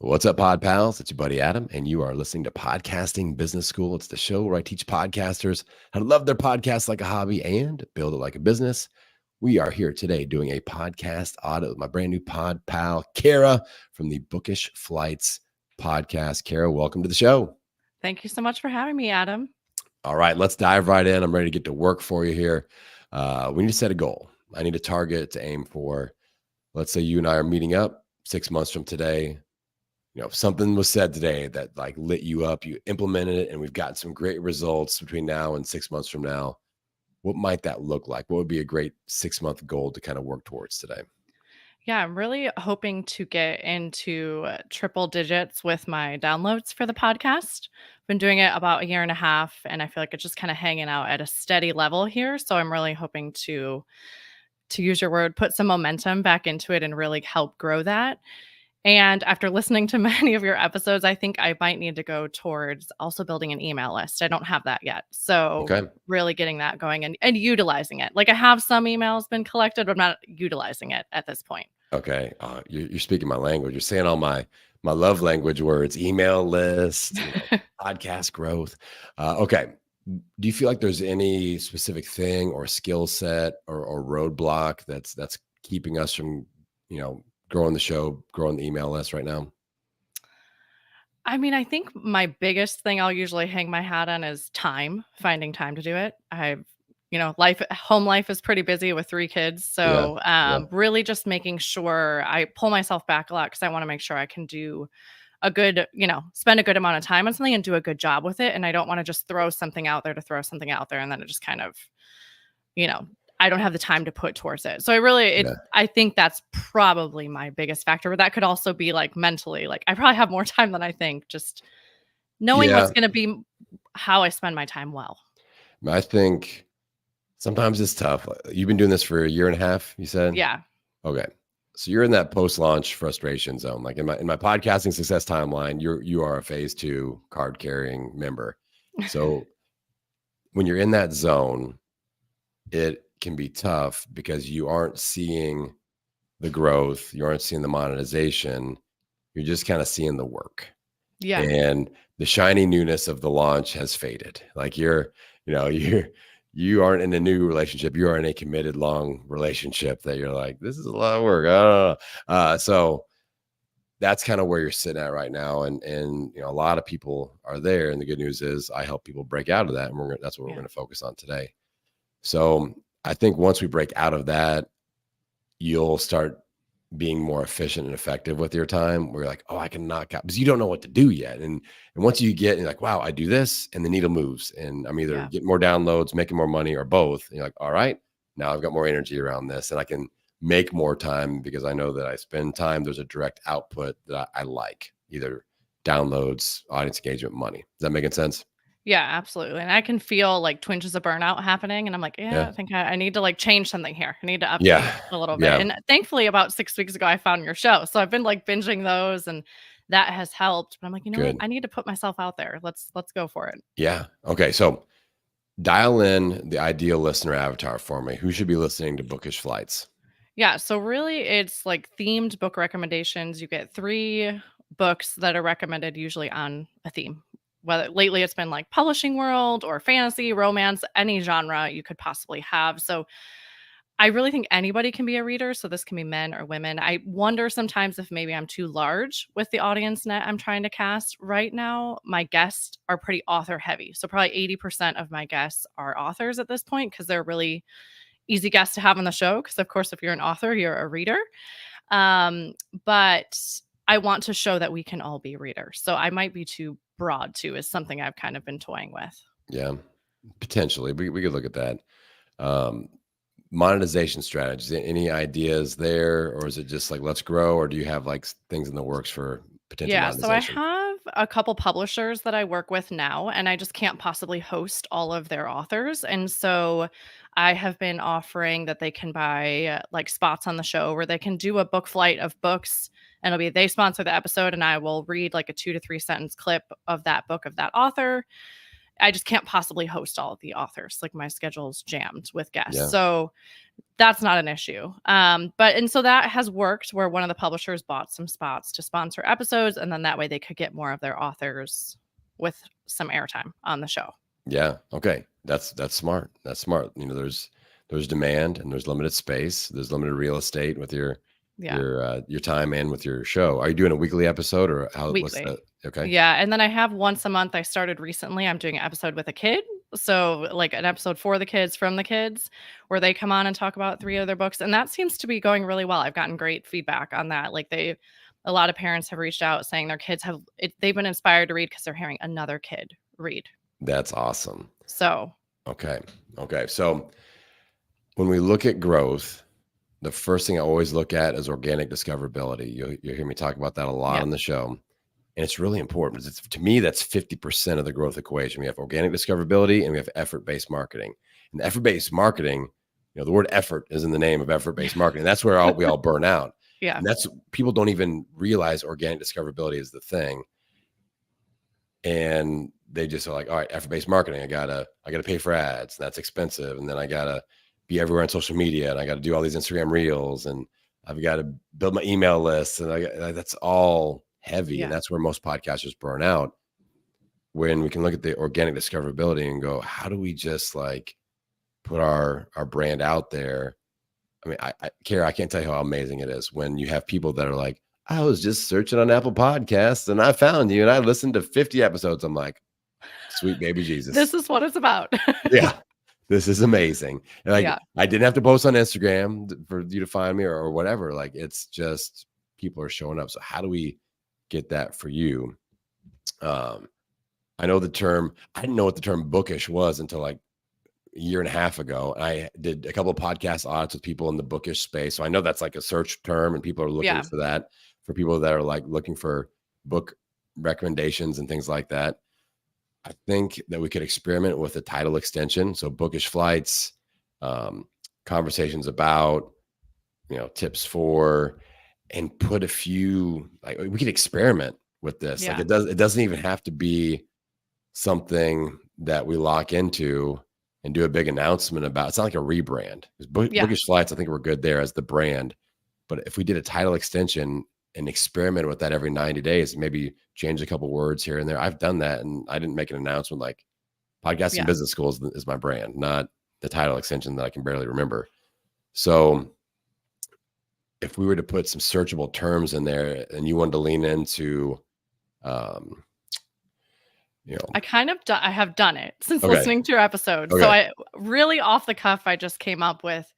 What's up, Pod Pals? It's your buddy Adam, and you are listening to Podcasting Business School. It's the show where I teach podcasters how to love their podcast like a hobby and build it like a business. We are here today doing a podcast audit with my brand new pod pal, Kara, from the Bookish Flights podcast. Kara, welcome to the show. Thank you so much for having me, Adam. All right, let's dive right in. I'm ready to get to work for you here. We need to set a goal. I need a target to aim for. Let's say you and I are meeting up 6 months from today. If something was said today that like lit you up, you implemented it, and we've gotten some great results between now and 6 months from now, what might that look like? What would be a great 6-month goal to kind of work towards today? Yeah, I'm really hoping to get into triple digits with my downloads for the podcast. Been doing it about a year and a half, and I feel like it's just kind of hanging out at a steady level here. So I'm really hoping to use your word, put some momentum back into it and really help grow that. And after listening to many of your episodes, I think I might need to go towards also building an email list. I don't have that yet. So Okay. really getting that going and utilizing it. Like I have some emails been collected, but I'm not utilizing it at this point. Okay. You're speaking my language. You're saying all my love language words: email list, podcast growth. Okay. Do you feel like there's any specific thing or skill set or roadblock that's keeping us from, growing the show, growing the email list right now? I mean, I think my biggest thing I'll usually hang my hat on is time, finding time to do it. Home life is pretty busy with 3 kids. Yeah. So Yeah. really just making sure I pull myself back a lot because I want to make sure I can do a good, spend a good amount of time on something and do a good job with it. And I don't want to just throw something out there to throw something out there. And then it just kind of, I don't have the time to put towards it. So I think that's probably my biggest factor, but that could also be like mentally, like I probably have more time than I think, just knowing what's going to be how I spend my time well. I think sometimes it's tough. You've been doing this for a year and a half, you said? Yeah. Okay. So you're in that post-launch frustration zone. Like in my podcasting success timeline, you are a phase 2 card carrying member. So when you're in that zone, it can be tough because you aren't seeing the growth, you aren't seeing the monetization, you're just kind of seeing the work. Yeah. And the shiny newness of the launch has faded. Like you aren't in a new relationship. You are in a committed long relationship that you're like, this is a lot of work. So that's kind of where you're sitting at right now. And a lot of people are there. And the good news is I help people break out of that. And that's what we're going to focus on today. So I think once we break out of that, you'll start being more efficient and effective with your time. Where you're like, oh, I can knock out, because you don't know what to do yet. And once you get, and like, wow, I do this, and the needle moves, and I'm either getting more downloads, making more money, or both. And you're like, all right, now I've got more energy around this, and I can make more time because I know that I spend time. There's a direct output that I like, either downloads, audience engagement, money. Is that making sense? Yeah, absolutely. And I can feel like twinges of burnout happening. And I'm like, I think I need to like change something here. I need to update a little bit. And thankfully about 6 weeks ago, I found your show. So I've been like binging those and that has helped. But I'm like, what? I need to put myself out there. Let's go for it. Yeah. Okay. So dial in the ideal listener avatar for me. Who should be listening to Bookish Flights? Yeah. So really it's like themed book recommendations. You get 3 books that are recommended usually on a theme. Whether lately it's been like publishing world or fantasy, romance, any genre you could possibly have. So I really think anybody can be a reader. So this can be men or women. I wonder sometimes if maybe I'm too large with the audience net I'm trying to cast. Right now, my guests are pretty author heavy. So probably 80% of my guests are authors at this point because they're really easy guests to have on the show. Because of course, if you're an author, you're a reader. But I want to show that we can all be readers. So I might be too broad too, is something I've kind of been toying with. Yeah, potentially. We could look at that. Monetization strategies, any ideas there, or is it just like, let's grow, or do you have like things in the works for potential monetization? So I have a couple publishers that I work with now, and I just can't possibly host all of their authors. And so I have been offering that they can buy like spots on the show where they can do a book flight of books, and it'll be they sponsor the episode and I will read like a 2 to 3 sentence clip of that book of that author. I just can't possibly host all of the authors. Like my schedule's jammed with guests. Yeah. So that's not an issue. So that has worked where one of the publishers bought some spots to sponsor episodes, and then that way they could get more of their authors with some airtime on the show. Yeah. Okay. That's smart. That's smart. You know, there's demand and there's limited space. There's limited real estate with your time and with your show. Are you doing a weekly episode or how? Weekly. What's that? Okay. Yeah. And then I have once a month. I started recently. I'm doing an episode with a kid. So like an episode for the kids from the kids where they come on and talk about 3 of their books. And that seems to be going really well. I've gotten great feedback on that. Like a lot of parents have reached out saying their kids they've been inspired to read because they're hearing another kid read. That's awesome. So. Okay. So when we look at growth, the first thing I always look at is organic discoverability. You hear me talk about that a lot on the show. And it's really important because to me, that's 50% of the growth equation. We have organic discoverability and we have effort-based marketing. And effort-based marketing, the word effort is in the name of effort-based marketing. That's where we all burn out. Yeah. And that's, people don't even realize organic discoverability is the thing. And they just are like, all right, effort-based marketing. I gotta pay for ads. And that's expensive. And then I gotta be everywhere on social media and I got to do all these Instagram reels and I've got to build my email list. And that's all heavy. Yeah. And that's where most podcasters burn out, when we can look at the organic discoverability and go, how do we just like put our brand out there? I mean, Kara, I can't tell you how amazing it is when you have people that are like, I was just searching on Apple Podcasts and I found you and I listened to 50 episodes. I'm like, sweet baby Jesus. This is what it's about. Yeah. This is amazing. And I didn't have to post on Instagram for you to find me or whatever. Like, it's just people are showing up. So how do we get that for you? I know the term, I didn't know what the term bookish was until like a year and a half ago. I did a couple of podcast audits with people in the bookish space. So I know that's like a search term and people are looking for that, for people that are like looking for book recommendations and things like that. I think that we could experiment with a title extension. So bookish flights, conversations about, tips for, and put a few, like we could experiment with this. Yeah. Like it doesn't even have to be something that we lock into and do a big announcement about. It's not like a rebrand. Bookish flights, I think we're good there as the brand. But if we did a title extension and experiment with that every 90 days, maybe change a couple words here and there. I've done that. And I didn't make an announcement like Podcasting Business Schools is my brand, not the title extension that I can barely remember. So if we were to put some searchable terms in there and you wanted to lean into, I have done it since listening to your episode. Okay. So I really off the cuff, I just came up with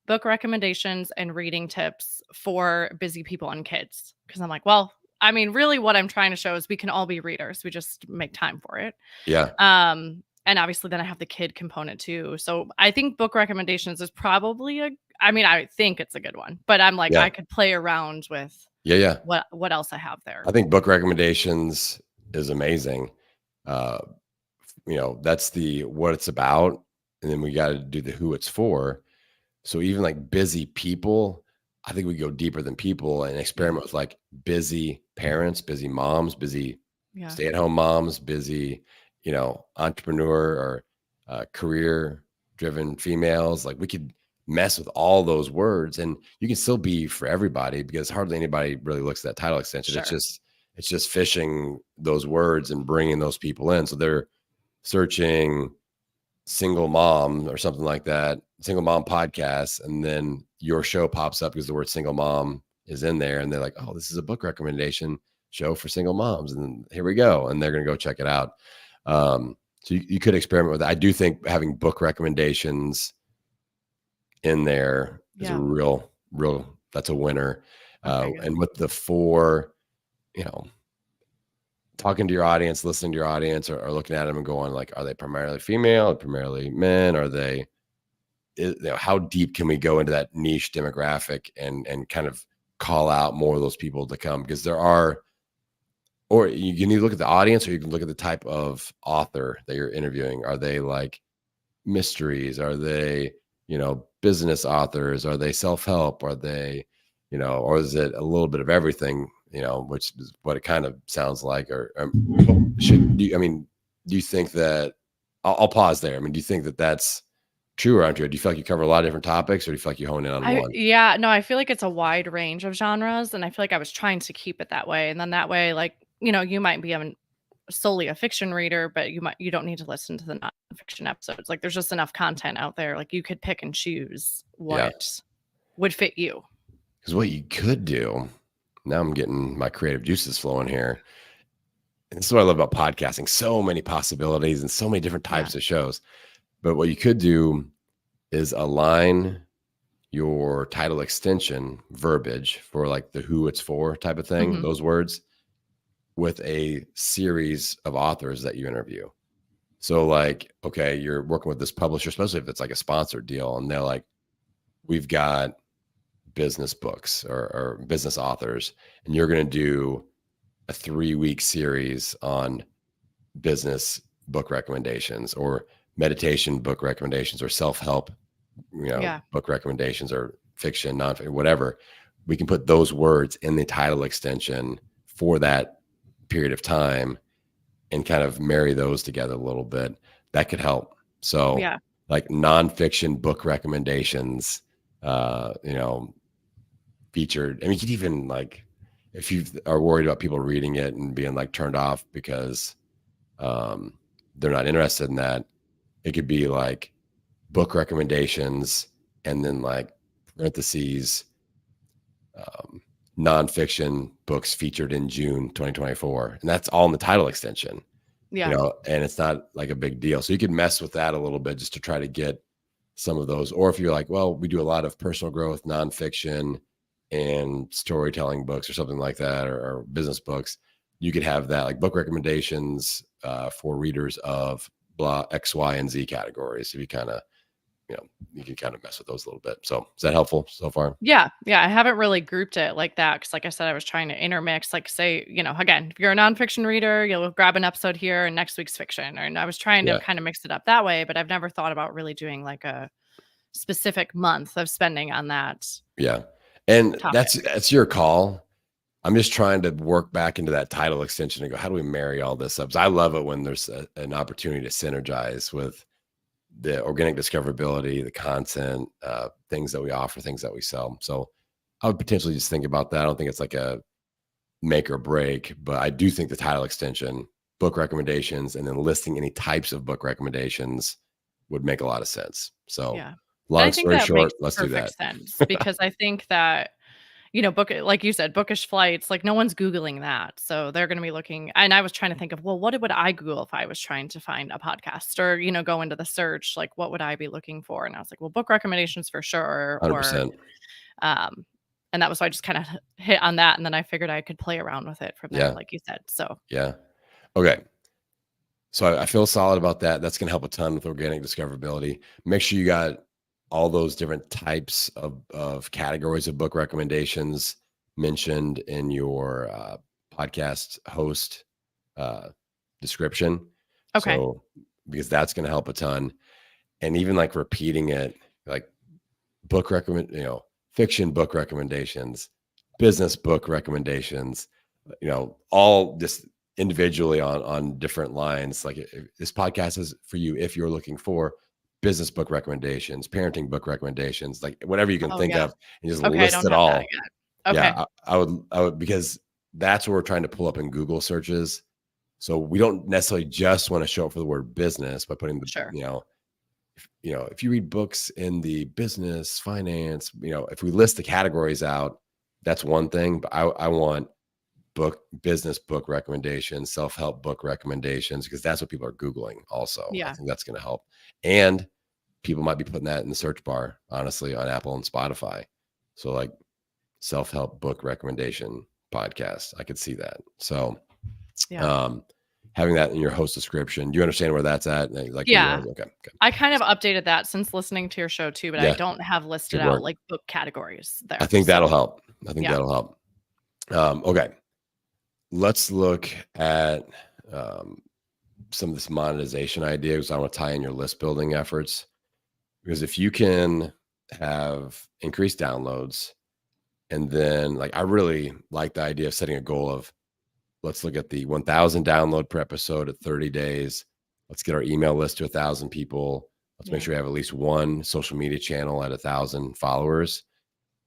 book recommendations and reading tips for busy people and kids. Because I'm like, well, I mean, really what I'm trying to show is we can all be readers. We just make time for it. Yeah. And obviously then I have the kid component too. So I think book recommendations is probably I think it's a good one. But I'm like, I could play around with what else I have there. I think book recommendations is amazing. That's what it's about. And then we got to do the who it's for. So even like busy people, I think we go deeper than people and experiment with like busy parents, busy moms, busy stay-at-home moms, busy, entrepreneur or career-driven females. Like we could mess with all those words, and you can still be for everybody because hardly anybody really looks at that title extension. Sure. It's just fishing those words and bringing those people in. So they're searching single mom or something like that, single mom podcast, and then your show pops up because the word single mom is in there, and they're like, oh, this is a book recommendation show for single moms, and here we go, and they're going to go check it out. So you could experiment with that. I do think having book recommendations in there is a real that's a winner. And with the 4, talking to your audience, listening to your audience, or looking at them and going like, are they primarily female or primarily men? Are they, how deep can we go into that niche demographic and kind of call out more of those people to come? Because there are, or you can either look at the audience or you can look at the type of author that you're interviewing. Are they like mysteries? Are they, business authors? Are they self-help? Are they, or is it a little bit of everything? Which is what it kind of sounds like, or do you think that I'll pause there. I mean, do you think that that's true or untrue? Do you feel like you cover a lot of different topics, or do you feel like you hone in on one? Yeah, no, I feel like it's a wide range of genres, and I feel like I was trying to keep it that way, and then that way, like, you might be solely a fiction reader, but you don't need to listen to the nonfiction episodes. Like, there's just enough content out there. Like, you could pick and choose Yeah. what would fit you. Because what you could do, now I'm getting my creative juices flowing here. And this is what I love about podcasting. So many possibilities and so many different Yeah. types of shows. But what you could do is align your title extension verbiage for like the who it's for type of thing, Mhm. those words, with a series of authors that you interview. So like, okay, you're working with this publisher, especially if it's like a sponsored deal, and they're like, we've got business books or business authors, and you're going to do a 3-week series on business book recommendations or meditation book recommendations or self-help, Yeah. book recommendations or fiction, non-fiction, whatever. We can put those words in the title extension for that period of time and kind of marry those together a little bit. That could help. So Yeah. like nonfiction book recommendations, featured. I mean, you could even like, if you are worried about people reading it and being like turned off because um, they're not interested in that, it could be like book recommendations and then like parentheses, um, nonfiction books featured in June 2024. And that's all in the title extension, Yeah. and it's not like a big deal. So you could mess with that a little bit just to try to get some of those. Or if you're like, well, we do a lot of personal growth, nonfiction, and storytelling books or something like that, or business books, you could have that like book recommendations for readers of blah X, Y, and Z categories. So you kind of, you can kind of mess with those a little bit. So is that helpful so far? Yeah, yeah, I haven't really grouped it like that because, like I said, I was trying to intermix, like, say, again, if you're a nonfiction reader, you'll grab an episode here and next week's fiction, and I was trying to Yeah. kind of mix it up that way, but I've never thought about really doing, like, a specific month of spending on that Yeah. And topic. that's your call. I'm just trying to work back into that title extension and go, how do we marry all this up? 'Cause I love it when there's an opportunity to synergize with the organic discoverability, the content, things that we offer, things that we sell. So I would potentially just think about that. I don't think it's like a make or break, but I do think the title extension, book recommendations, and then listing any types of book recommendations would make a lot of sense. So Yeah, and I long think story that makes short, let's do perfect that. sense because I think that, book like you said, bookish flights, like, no one's Googling that, so they're gonna be looking and I was trying to think of, well, what would I Google if I was trying to find a podcast or, go into the search, like, what would I be looking for? And I was like, well, book recommendations for sure, or, 100%. um and that was why I just kinda hit on that, and then I figured I could play around with it from there, Yeah. like you said, so Yeah. Okay. So I feel solid about that. That's going to help a ton with organic discoverability. Make sure you got all those different types of categories of book recommendations mentioned in your podcast host uh, description. okay. So because that's going to help a ton, and even like repeating it, like book recommend, fiction book recommendations, business book recommendations, all just individually on different lines. Like this podcast is for you if you're looking for business book recommendations, parenting book recommendations, like whatever you can Oh, think yeah. of, and just Okay, I list don't it have that all. yet. Yeah, Okay, I would because that's what we're trying to pull up in Google searches. So we don't necessarily just want to show up for the word business by putting the, sure. if you read books in the business, finance, if we list the categories out, that's one thing. But I want business book recommendations, self-help book recommendations, because that's what people are Googling also. I Yeah, think that's going to help. And people might be putting that in the search bar, honestly, on Apple and Spotify. So like self-help book recommendation podcast, I could see that. So yeah. um having that in your host description, do you understand where that's at? Like where Yeah. you're okay. I kind of updated that since listening to your show too, but I Yeah, don't have listed good out, work. like, book categories I there, think that'll so help. I think yeah. that'll help. Okay. Let's look at um, some of this monetization ideas. I want to tie in your list building efforts because if you can have increased downloads, and then like I really like the idea of setting a goal of let's look at the 1,000 download per episode at 30 days, Let's get our email list to 1,000 people. Let's make Yeah. sure we have at least one social media channel at 1,000 followers.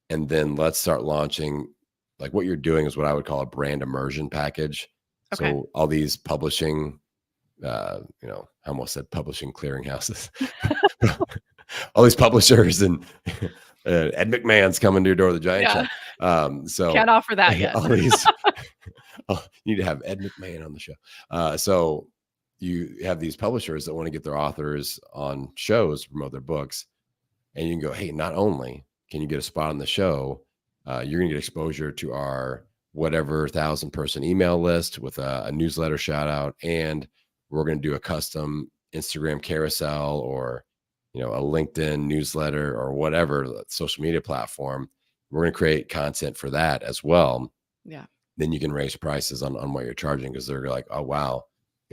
And then let's start launching, like what you're doing is what I would call a brand immersion package. Okay. So all these publishing, I almost said publishing clearinghouses, all these publishers and Ed McMahon's coming to your door with a giant Yeah. check. So Can't offer that yet. all these, oh, you need to have Ed McMahon on the show. So you have these publishers that want to get their authors on shows to promote their books. And you can go, hey, not only can you get a spot on the show, you're going to get exposure to our whatever 1,000-person email list with a newsletter shout out. And we're going to do a custom Instagram carousel or, a LinkedIn newsletter or whatever social media platform. We're going to create content for that as well. Yeah. Then you can raise prices on what you're charging, because they're like, oh, wow,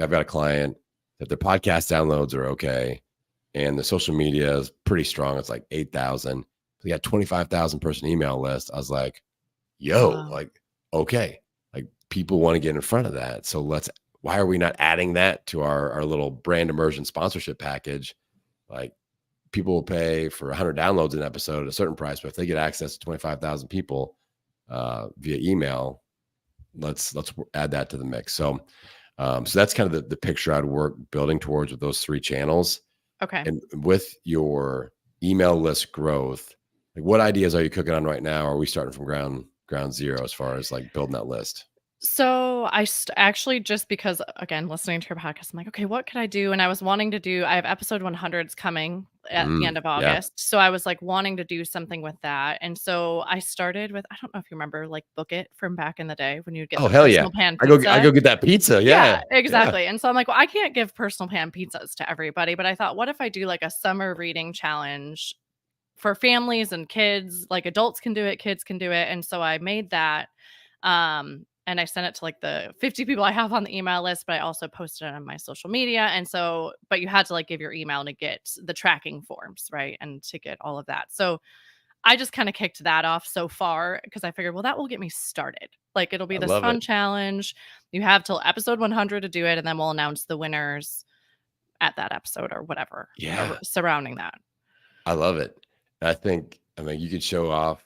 I've got a client that their podcast downloads are okay. And the social media is pretty strong. It's like 8,000. We got 25,000 person email list. I was like, yo, Wow. like, okay, like people want to get in front of that. So why are we not adding that to our little brand immersion sponsorship package? Like, people will pay for 100 downloads an episode at a certain price, but if they get access to 25,000 people via email, let's add that to the mix. So that's kind of the picture I'd work building towards with those 3 channels. Okay. And with your email list growth, like what ideas are you cooking on right now? Or are we starting from ground zero as far as like building that list? So I actually, just because, again, listening to your podcast, I'm like, okay, what could I do? And I was wanting to I have episode 100s coming at the end of Yeah. August. So I was like wanting to do something with that. And so I started with, I don't know if you remember, like Book It from back in the day when you'd get Oh, the hell yeah. personal pan I pizza. go get that pizza. Yeah. Exactly. And so I'm like, well, I can't give personal pan pizzas to everybody, but I thought, what if I do like a summer reading challenge for families and kids? Like adults can do it, kids can do it. And so I made that. And I sent it to like the 50 people I have on the email list, but I also posted it on my social media. And so, but you had to like give your email to get the tracking forms, right? And to get all of that. So I just kind of kicked that off so far because I figured, well, that will get me started. Like it'll be I this love fun it. challenge. You have till episode 100 to do it. And then we'll announce the winners at that episode or whatever. Yeah. Surrounding that. I love it. I mean, you could show off,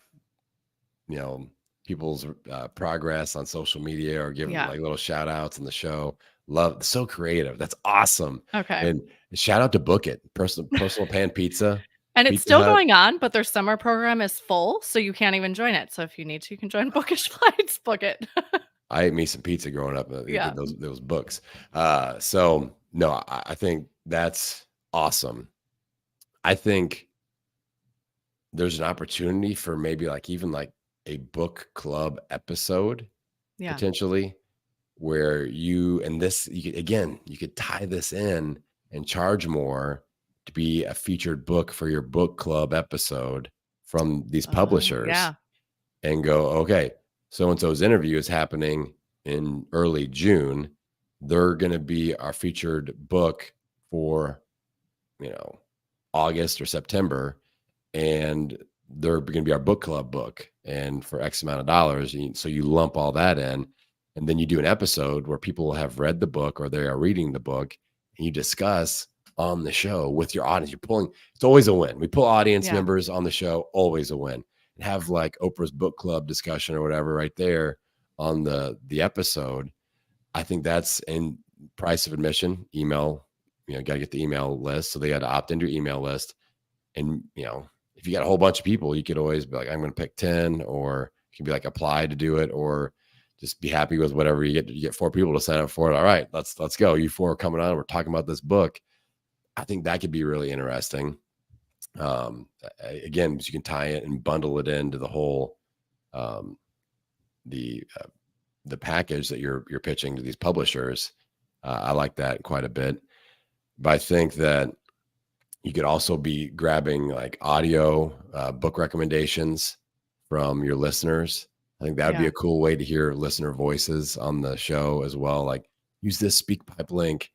people's progress on social media or give them like little shout outs in the show. Love, so creative. That's awesome. Okay. And shout out to Book It, personal pan pizza. And it's Pizza still Hut. going on, but their summer program is full, so you can't even join it. So if you need to, you can join Bookish Flights. Book it. I ate me some pizza growing up. Yeah. Those books. So no, I think that's awesome. I think there's an opportunity for maybe like even like a book club episode potentially, where you could tie this in and charge more to be a featured book for your book club episode from these publishers. And go, okay, so-and-so's interview is happening in early June. They're going to be our featured book for, August or September. And they're going to be our book club book, and for X amount of dollars. So you lump all that in, and then you do an episode where people will have read the book or they are reading the book, and you discuss on the show with your audience. It's always a win. We pull audience members on the show, always a win. And have like Oprah's book club discussion or whatever right there on the episode. I think that's in price of admission. Email, got to get the email list. So they got to opt into your email list. And, if you got a whole bunch of people, you could always be like, I'm going to pick 10, or you can be like, apply to do it, or just be happy with whatever you get. You get 4 people to sign up for it. All right, let's go. You 4 are coming on. We're talking about this book. I think that could be really interesting. Again, you can tie it and bundle it into the whole, the package that you're pitching to these publishers. I like that quite a bit, but I think that you could also be grabbing like audio book recommendations from your listeners. I think that would be a cool way to hear listener voices on the show as well. Like, use this SpeakPipe link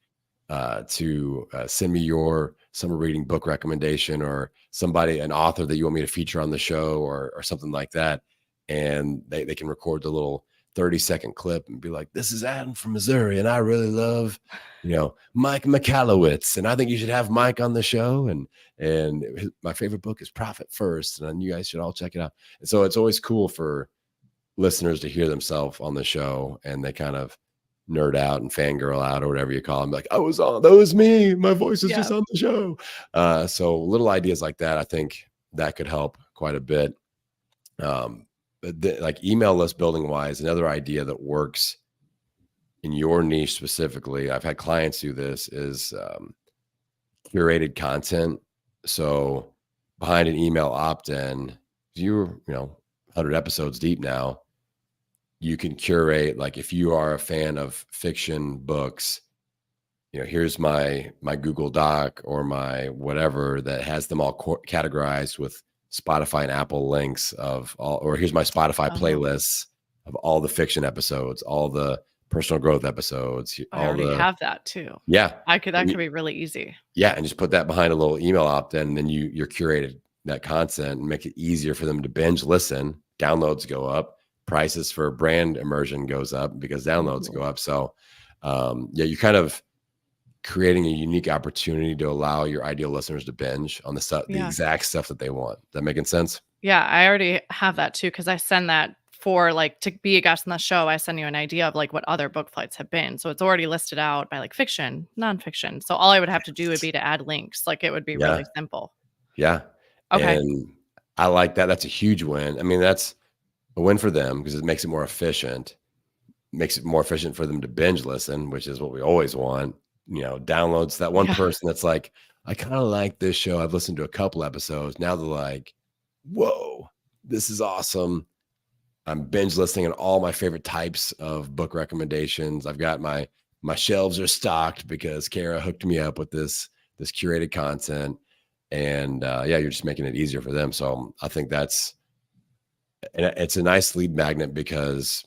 to send me your summer reading book recommendation, or an author that you want me to feature on the show, or something like that. And they can record the little 30-second clip and be like, this is Adam from Missouri, and I really love, Mike Michalowicz, and I think you should have Mike on the show. And my favorite book is Profit First, and you guys should all check it out. And so it's always cool for listeners to hear themselves on the show, and they kind of nerd out and fangirl out or whatever you call them. Like, that was me. My voice is just on the show. So little ideas like that, I think that could help quite a bit. But like email list building wise, another idea that works in your niche specifically, I've had clients do this, is curated content. So behind an email opt-in, you're 100 episodes deep now, you can curate, like if you are a fan of fiction books, here's my Google Doc or my whatever that has them all categorized with Spotify and Apple links of all, or here's my Spotify playlists of all the fiction episodes, all the personal growth episodes. I already have that too. Yeah. That could be really easy. Yeah. And just put that behind a little email opt-in, and then you're curated that content and make it easier for them to binge listen. Downloads go up. Prices for brand immersion goes up because downloads go up. So you're kind of creating a unique opportunity to allow your ideal listeners to binge on the stuff, the exact stuff that they want. That making sense? Yeah, I already have that too, because I send that for like to be a guest on the show. I send you an idea of like what other book flights have been. So it's already listed out by like fiction, nonfiction. So all I would have to do would be to add links. Like it would be really simple. Yeah. Okay. And I like that. That's a huge win. I mean, that's a win for them because it makes it more efficient, for them to binge listen, which is what we always want. Downloads, that one person that's like, I kind of like this show. I've listened to a couple episodes. Now they're like, whoa, this is awesome. I'm binge listening on all my favorite types of book recommendations. I've got my shelves are stocked because Kara hooked me up with this curated content. And you're just making it easier for them. So I think it's a nice lead magnet, because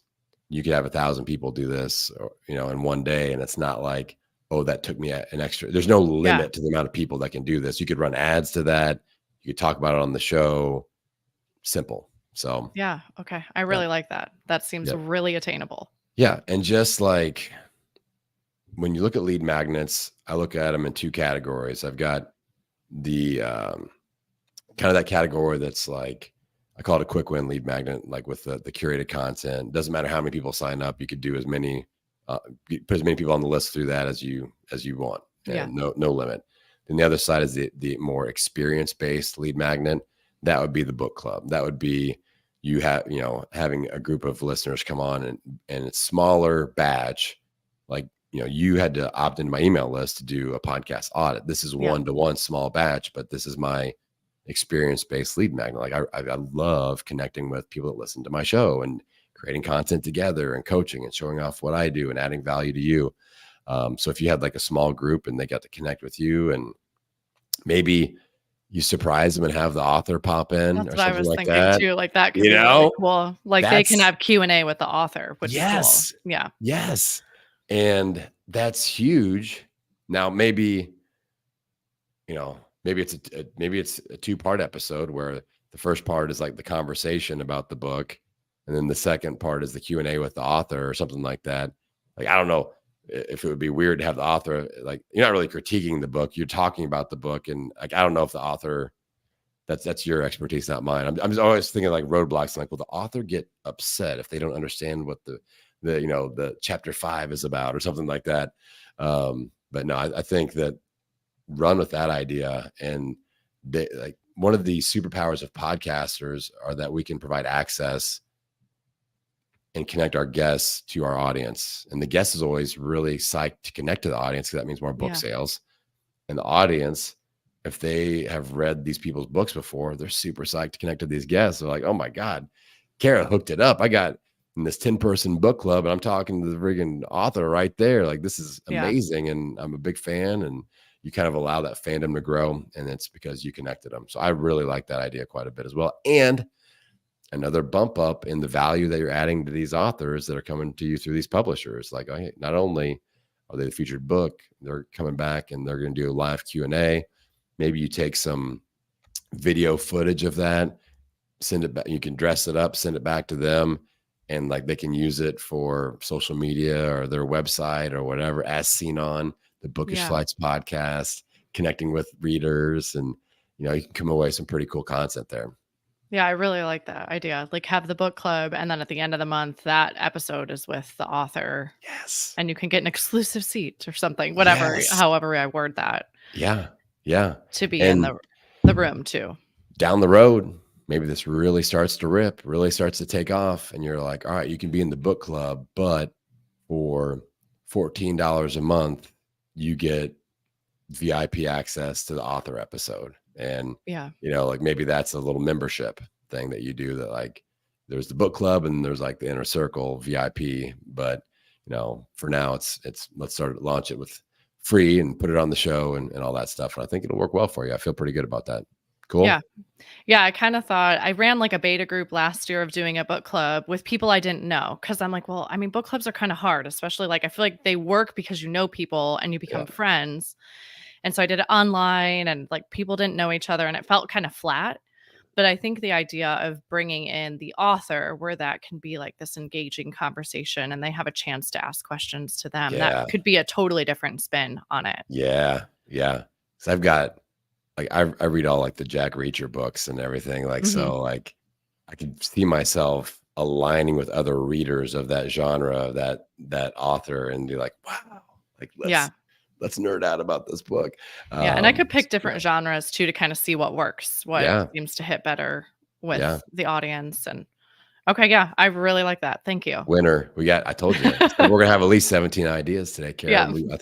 you could have 1,000 people do this, in one day. And it's not like, oh, that took me an extra. There's no limit to the amount of people that can do this. You could run ads to that. You could talk about it on the show. Simple. So yeah. Okay. I really like that. That seems really attainable. Yeah. And just like when you look at lead magnets, I look at them in two categories. I've got the kind of that category that's like, I call it a quick win lead magnet, like with the curated content. Doesn't matter how many people sign up. You could do as many, put as many people on the list through that as you want. And no limit. Then the other side is the more experience-based lead magnet. That would be the book club. That would be having a group of listeners come on and it's smaller batch. Like, you had to opt into my email list to do a podcast audit. This is one-to-one small batch, but this is my experience-based lead magnet. Like I love connecting with people that listen to my show and creating content together and coaching and showing off what I do and adding value to you. So if you had like a small group and they got to connect with you, and maybe you surprise them and have the author pop in. That's or what I was like thinking that. too. Like that could be really cool. Like they can have Q&A with the author, which is cool. Yeah. Yes. And that's huge. Now, maybe it's a 2-part episode where the first part is like the conversation about the book, and then the second part is the Q&A with the author or something like that. Like, I don't know if it would be weird to have the author, like, you're not really critiquing the book, you're talking about the book, and like, I don't know if the author, that's your expertise, not mine. I'm just always thinking like roadblocks, like, will the author get upset if they don't understand what the chapter 5 is about or something like that? But no, I think that run with that idea. And like one of the superpowers of podcasters are that we can provide access and connect our guests to our audience. And the guest is always really psyched to connect to the audience, because that means more book sales. And the audience, if they have read these people's books before, they're super psyched to connect to these guests. They're like, oh my God, Kara hooked it up. I got in this 10-person book club and I'm talking to the friggin' author right there. Like, this is amazing. And I'm a big fan. And you kind of allow that fandom to grow. And it's because you connected them. So I really like that idea quite a bit as well. And another bump up in the value that you're adding to these authors that are coming to you through these publishers. Like, hey, not only are they the featured book, they're coming back and they're going to do a live Q&A. Maybe you take some video footage of that, send it back. You can dress it up, send it back to them. and like they can use it for social media or their website or whatever, as seen on the Bookish Yeah. Flights podcast, connecting with readers, and you can come away with some pretty cool content there. Yeah, I really like that idea. Like have the book club and then at the end of the month that episode is with the author Yes. and you can get an exclusive seat or something, whatever, Yes. however I word that, Yeah. Yeah. to be in And the room too. down the road, maybe this really starts to rip, really starts to take off, and you're like, all right, you can be in the book club, but for $14 a month, you get VIP access to the author episode. And, Yeah. like maybe that's a little membership thing that you do, that like there's the book club and there's like the inner circle VIP. But, for now it's let's launch it with free and put it on the show and all that stuff. And I think it'll work well for you. I feel pretty good about that. Cool. Yeah. Yeah, I kind of thought I ran like a beta group last year of doing a book club with people I didn't know because I'm like, well, I mean, book clubs are kind of hard, especially like I feel like they work because you know people and you become Yeah. friends. And so I did it online and like people didn't know each other and it felt kind of flat. But I think the idea of bringing in the author where that can be like this engaging conversation and they have a chance to ask questions to them, that Yeah. could be a totally different spin on it. Yeah. Yeah. So I've got, like, I read all like the Jack Reacher books and everything. Like, Mhm. so like I could see myself aligning with other readers of that genre, that author, and be like, wow, like Yeah. let's nerd out about this book. Yeah, and I could pick So, different genres too to kind of see what works, what yeah. seems to hit better with Yeah. the audience. And okay, yeah, I really like that. Thank you. Winner. I told you, so we're gonna have at least 17 ideas today, Kara. Yeah. I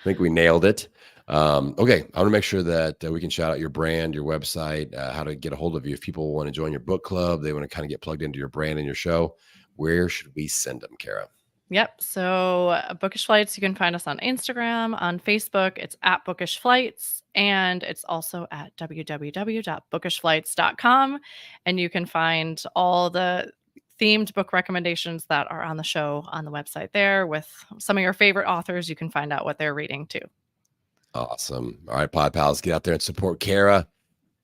think we nailed it. Okay, I want to make sure that we can shout out your brand, your website, how to get a hold of you if people want to join your book club. They want to kind of get plugged into your brand and your show. Where should we send them, Kara? Yep. So Bookish Flights, you can find us on Instagram, on Facebook, it's at Bookish Flights, and it's also at www.bookishflights.com. And you can find all the themed book recommendations that are on the show on the website there with some of your favorite authors. You can find out what they're reading too. Awesome. All right, Pod Pals, get out there and support Kara.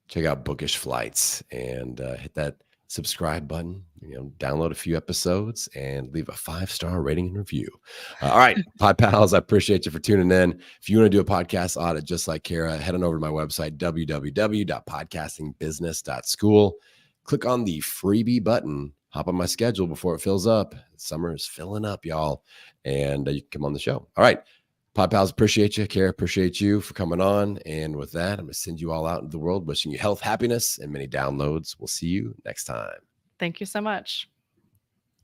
Check out Bookish Flights and hit that subscribe button, download a few episodes and leave a 5-star rating and review. All right, Pod Pals, I appreciate you for tuning in. If you want to do a podcast audit just like Kara, head on over to my website, www.podcastingbusiness.school. Click on the freebie button, hop on my schedule before it fills up. Summer is filling up, y'all, and you can come on the show. All right, Pod Pals, appreciate you. Kara, appreciate you for coming on. And with that, I'm going to send you all out into the world, wishing you health, happiness, and many downloads. We'll see you next time. Thank you so much.